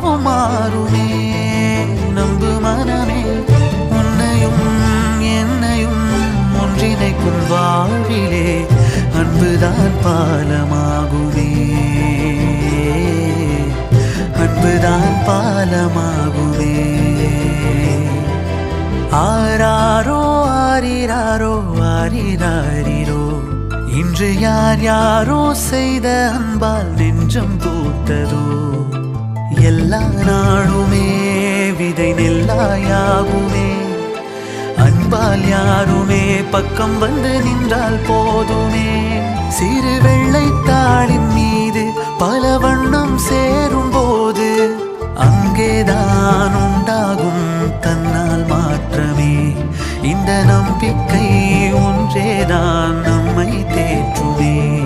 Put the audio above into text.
யாவும் மாறுமே. நம்பு மனமே, உன்னையும் என்னையும் ஒன்றிணைக்கும் வாழ்விலே அன்புதான் பாலமாகுமே. அன்புதான் பாலமாகுமே. ஆராரோ ஆரிராரோ ஆரிராரிரோ, இன்று யார் யாரோ செய்த அன்பால் நெஞ்சம் பூத்ததோ. எல்லா நாளுமே விதை நெல்லாயாகுமே. அன்பால் யாருமே பக்கம் வந்து நின்றால் போதுமே. சிறு வெள்ளைத்தாளின் மீது பல வண்ணம் சேரும் போது அங்கேதான் உண்டாகும் தன்னால் மாற்றமே. இந்த நம்பிக்கை ஒன்றேதான் நம்மை தேற்றுமே.